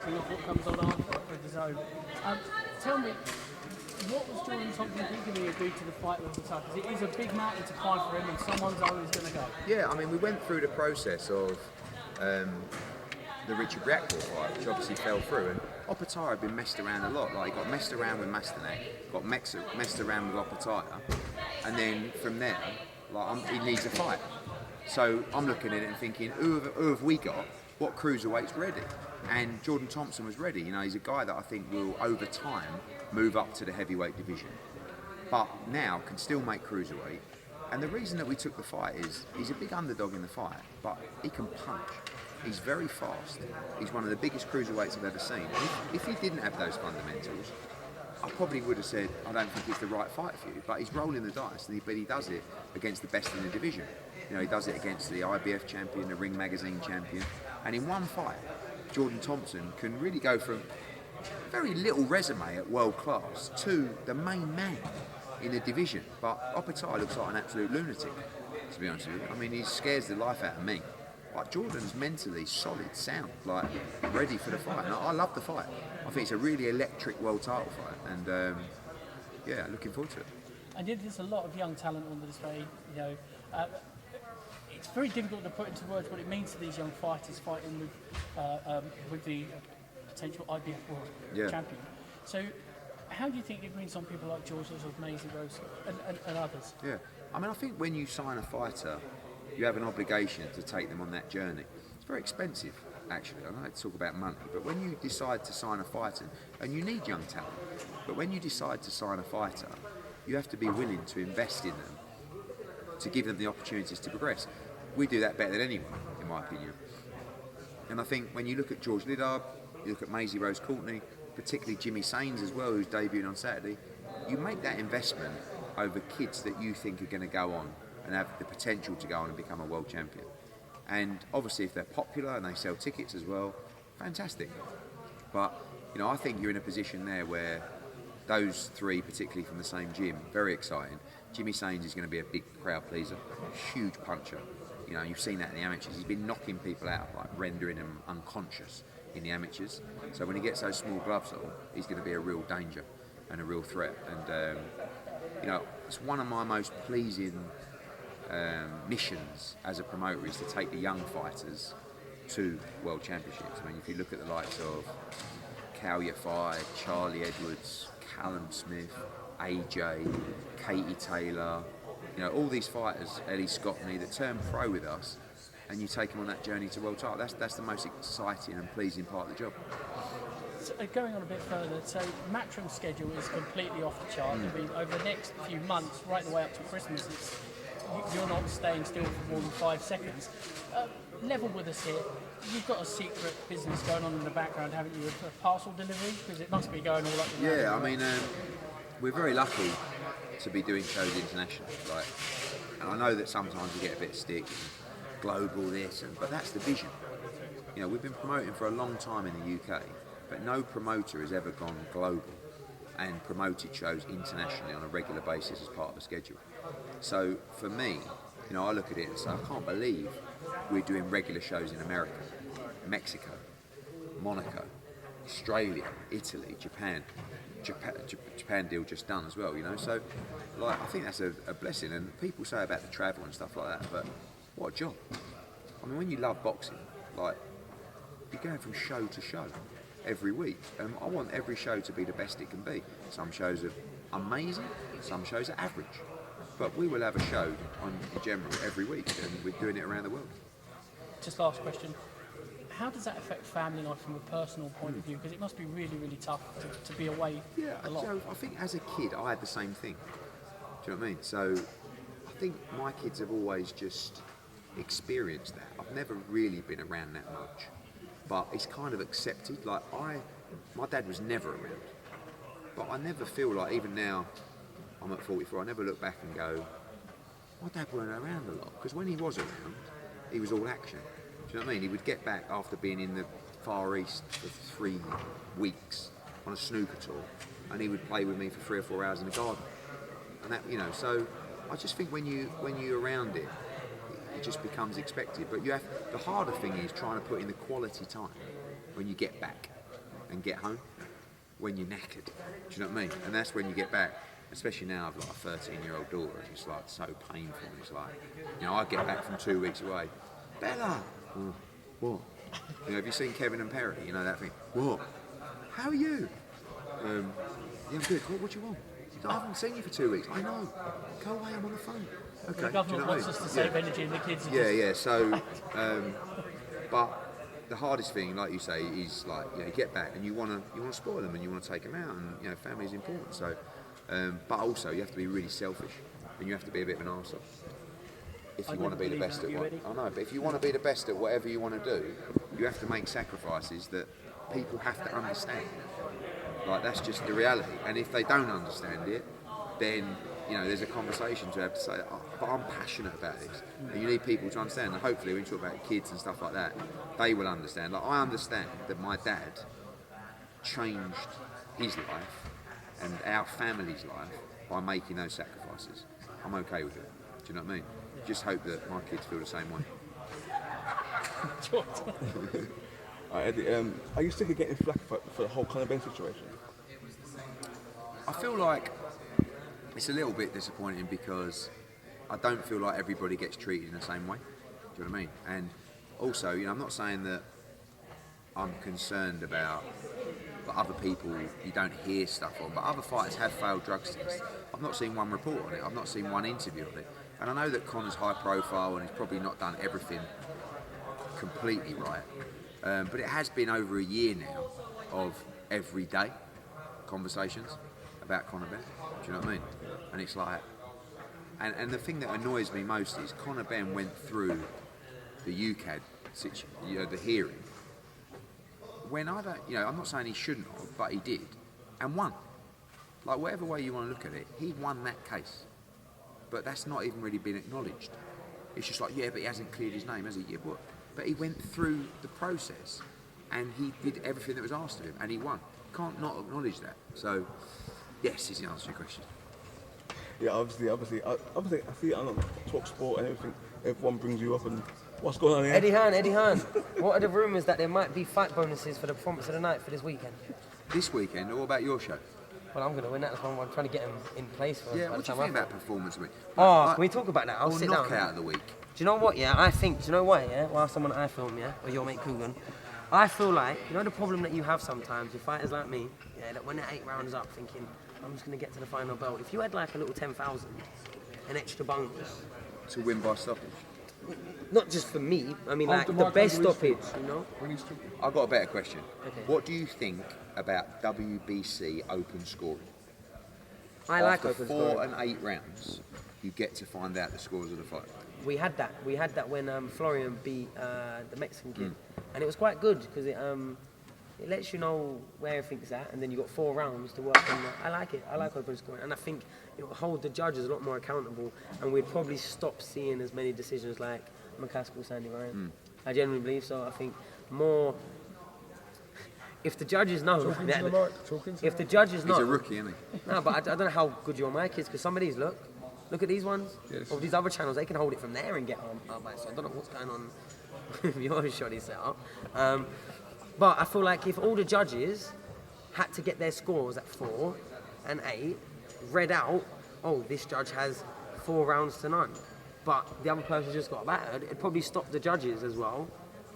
commentary of what comes on after the zone. Tell me, what was Jordan Thompson thinking when he agreed to the fight with Obatara? Because it is a big mountain to climb for him, and someone's always going to go. Yeah, I mean, we went through the process of the Richard Reactor fight, which obviously fell through, and Obatara had been messed around a lot. Like, he got messed around with Masternak, got messed around with Obatara, and then from there, he needs a fight. So I'm looking at it and thinking, who have we got? What cruiserweight's ready? And Jordan Thompson was ready. You know, he's a guy that I think will, over time, move up to the heavyweight division. But now can still make cruiserweight. And the reason that we took the fight is he's a big underdog in the fight, but he can punch. He's very fast. He's one of the biggest cruiserweights I've ever seen. If he didn't have those fundamentals, I probably would have said, I don't think it's the right fight for you. But he's rolling the dice, but he does it against the best in the division. You know, he does it against the IBF champion, the Ring Magazine champion. And in one fight, Jordan Thompson can really go from very little resume at world class to the main man in the division. But Obatara looks like an absolute lunatic, to be honest with you. I mean, he scares the life out of me. Like, Jordan's mentally solid, sound, like ready for the fight. And I love the fight. I think it's a really electric world title fight, and yeah, looking forward to it. And there's a lot of young talent on this way. You know, it's very difficult to put into words what it means to these young fighters fighting with the potential IBF world champion. So, how do you think it brings on people like George of Maisie Rose and others? Yeah, I mean, I think when you sign a fighter, you have an obligation to take them on that journey. It's very expensive, actually. I know I talk about money, but when you decide to sign a fighter, and you need young talent, but when you decide to sign a fighter, you have to be willing to invest in them to give them the opportunities to progress. We do that better than anyone, in my opinion. And I think when you look at George Liddard, you look at Maisie Rose Courtney, particularly Jimmy Sains as well, who's debuting on Saturday, you make that investment over kids that you think are going to go on and have the potential to go on and become a world champion. And obviously if they're popular and they sell tickets as well, fantastic. But, you know, I think you're in a position there where those three, particularly from the same gym, very exciting. Jimmy Sains is going to be a big crowd pleaser, huge puncher. You know, you've seen that in the amateurs. He's been knocking people out, like rendering them unconscious in the amateurs. So when he gets those small gloves on, he's going to be a real danger and a real threat. And, you know, it's one of my most pleasing missions as a promoter is to take the young fighters to world championships. I mean, if you look at the likes of Cal Yafai, Charlie Edwards, Callum Smith, AJ, Katie Taylor, you know, all these fighters, Ellie Scottney, that turn pro with us, and you take them on that journey to world title. That's the most exciting and pleasing part of the job. So, going on a bit further, so Matchroom's schedule is completely off the chart. I mean, over the next few months, right the way up to Christmas, you're not staying still for more than 5 seconds. Level with us here. You've got a secret business going on in the background, haven't you? A parcel delivery, because it must be going all up the road. Yeah, I mean, we're very lucky to be doing shows internationally. Like, and I know that sometimes we get a bit of stick, global this, but that's the vision. You know, we've been promoting for a long time in the UK, but no promoter has ever gone global and promoted shows internationally on a regular basis as part of a schedule. So for me, you know, I look at it and say, I can't believe we're doing regular shows in America, Mexico, Monaco, Australia, Italy, Japan deal just done as well, you know. So, like, I think that's a blessing. And people say about the travel and stuff like that, but what a job. I mean, when you love boxing, like, you're going from show to show every week. I want every show to be the best it can be. Some shows are amazing, some shows are average. But we will have a show in general every week, and we're doing it around the world. Just last question. How does that affect family life from a personal point of view? Because it must be really, really tough to be away a lot. I think as a kid, I had the same thing. Do you know what I mean? So I think my kids have always just experienced that. I've never really been around that much. But it's kind of accepted. Like, my dad was never around. But I never feel like, even now, I'm at 44, I never look back and go, my dad weren't around a lot. Because when he was around, he was all action. Do you know what I mean? He would get back after being in the Far East for 3 weeks on a snooker tour, and he would play with me for 3 or 4 hours in the garden. And that, you know, so I just think when you're around it, it just becomes expected. But the harder thing is trying to put in the quality time when you get back. and get home when you're knackered. Do you know what I mean? And that's when you get back. Especially now, I've got a 13-year-old daughter. And it's like so painful. And it's like, you know, I get back from 2 weeks away. Bella, what? You know, have you seen Kevin and Perry? You know that thing. What? How are you? Yeah, I'm good. What do you want? I haven't seen you for 2 weeks. I know. Go away. I'm on the phone. Okay. The government wants us to save energy, and the kids are just... So, but the hardest thing, like you say, is like, you know, get back and you want to spoil them and you want to take them out, and you know, family is important. So, but also you have to be really selfish and you have to be a bit of an arsehole if you want to be the best at what. I know, but if you want to be the best at whatever you want to do, you have to make sacrifices that people have to understand. Like, that's just the reality. And if they don't understand it, then, you know, there's a conversation to have to say, oh, but I'm passionate about this. And you need people to understand. And hopefully when you talk about kids and stuff like that, they will understand. Like, I understand that my dad changed his life and our family's life by making those sacrifices. I'm okay with it. Do you know what I mean? Yeah. Just hope that my kids feel the same way. Alright, Eddie, are you sick of getting flack for the whole Conor Ben situation? I feel like it's a little bit disappointing because I don't feel like everybody gets treated in the same way. Do you know what I mean? And also, you know, I'm not saying that I'm concerned about other people you don't hear stuff on, but other fighters have failed drug tests. I've not seen one report on it. I've not seen one interview on it. And I know that Conor's high profile and he's probably not done everything completely right. But it has been over a year now of everyday conversations about Conor Ben. Do you know what I mean? And it's like, and the thing that annoys me most is Conor Ben went through the UCAD the hearing, when I don't, you know, I'm not saying he shouldn't have, but he did, and won. Like, whatever way you want to look at it, he won that case. But that's not even really been acknowledged. It's just like, yeah, but he hasn't cleared his name, has he? Yeah, but he went through the process, and he did everything that was asked of him, and he won. Can't not acknowledge that. So, yes, is the answer to your question. Yeah, obviously, I see it on Talk Sport and everything. Everyone brings you up, and what's going on here? Eddie Hearn. What are the rumours that there might be fight bonuses for the performance of the night for this weekend? This weekend, or what about your show? Well, I'm going to win that. That's why I'm trying to get him in place for. Yeah, what do you think about performance week? Can we talk about that? I'll sit down. Knockout of the week. Do you know what? Yeah, I think. Do you know why? Yeah, whilst I'm on iFilm, yeah, or your mate Coogan, I feel like, you know, the problem that you have sometimes with fighters like me, yeah, that when they're 8 rounds up, thinking I'm just going to get to the final belt. If you had like a little 10,000, an extra bonus to win by stoppage. Not just for me. I mean, like the best stoppage, you know. I've got a better question. Okay. What do you think about WBC open scoring? I like After open 4 scoring. and 8 rounds, you get to find out the scores of the fight. We had that when Florian beat the Mexican kid, and it was quite good because it lets you know where everything's at, and then you got 4 rounds to work on. I like it. I like open scoring, and I think it will hold the judges a lot more accountable, and we'd probably stop seeing as many decisions like McCaskill, Sandy Ryan. I genuinely believe so. I think more. If the judges know, if the judges know, he's a rookie, isn't he? No, but I don't know how good your mic is, because some of these look at these ones, or these other channels, they can hold it from there and get on. So I don't know what's going on with your shoddy setup. But I feel like if all the judges had to get their scores at 4 and 8, read out, oh, this judge has 4 rounds to none, but the other person just got battered, it'd probably stop the judges as well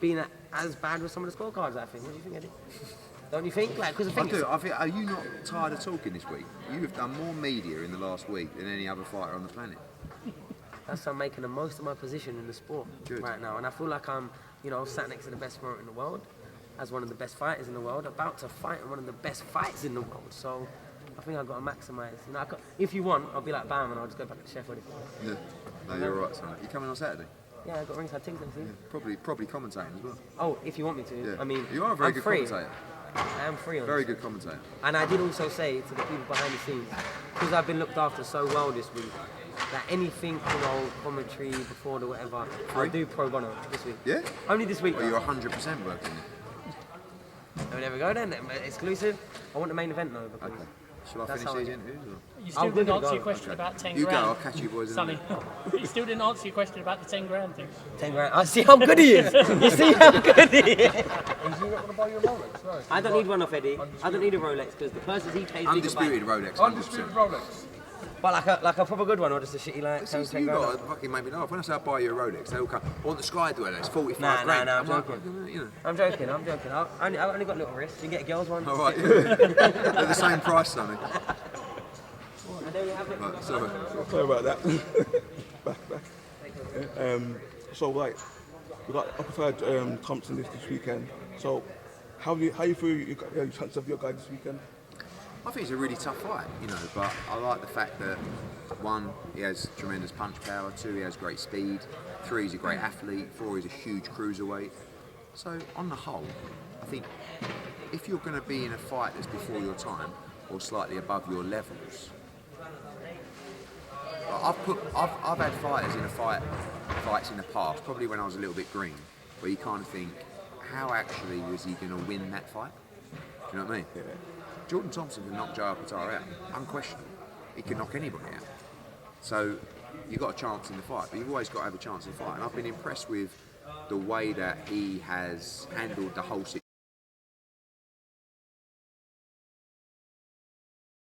being as bad with some of the scorecards, I think. What do you think, Eddie? Don't you think? Like, 'cause the thing is, I think, are you not tired of talking this week? You have done more media in the last week than any other fighter on the planet. that's I'm making the most of my position in the sport right now, and I feel like I'm, you know, sat next to the best promoter in the world, as one of the best fighters in the world, about to fight in one of the best fights in the world. So I think I've got to maximise. You know, if you want, I'll be like Bam and I'll just go back to Sheffield. Yeah, no, you're right, son. You coming on Saturday? Yeah, I've got ringside tickets next week. Probably commentating as well. Oh, if you want me to. Yeah. I mean, you are a very good free. commentator. I am free on Very this. good commentator. And I did also say to the people behind the scenes, because I've been looked after so well this week, that anything, you know, commentary before the whatever, I'll do pro bono this week. Yeah? Only this week. Well, you're 100% working. Oh, there we go then. Exclusive. I want the main event though. Because Shall I That's finish how I these get- interviews? Or? You still we're didn't gonna answer go. your question about 10 You go, grand. I'll catch you boys in a Sonny, minute. you still didn't answer your question about the 10 grand thing. 10 grand. I see how good he is. You see how good he is. Is he not going to buy you a Rolex? No. I don't need one off Eddie. I don't need a Rolex because the purses he pays. Undisputed Rolex, 100%. Undisputed Rolex. But like a proper good one or just a shitty like 10 You grand. got to fucking make me laugh. When I say I buy you a Rolex, they all come, I want the Sky Dweller, it's 45 Nah, grand. I'm like, joking. you know. I'm joking. I've only got little wrists. You can get a girl's one. All right, yeah. They're the same price, something. And there we have it. Right, sorry. Sorry about that. back. So like, we got upside Thompson this weekend. So how you feel you got your chance of your guy this weekend? I think it's a really tough fight, you know, but I like the fact that one, he has tremendous punch power, two, he has great speed, three, he's a great athlete, four, he's a huge cruiserweight. So on the whole, I think if you're going to be in a fight that's before your time or slightly above your levels, I've had fighters in fights in the past, probably when I was a little bit green, where you kind of think, how actually was he going to win that fight? Do you know what I mean? Yeah. Jordan Thompson can knock Joe Alcantara out, unquestionably. He can knock anybody out. So you've got a chance in the fight, but you've always got to have a chance in the fight. And I've been impressed with the way that he has handled the whole situation.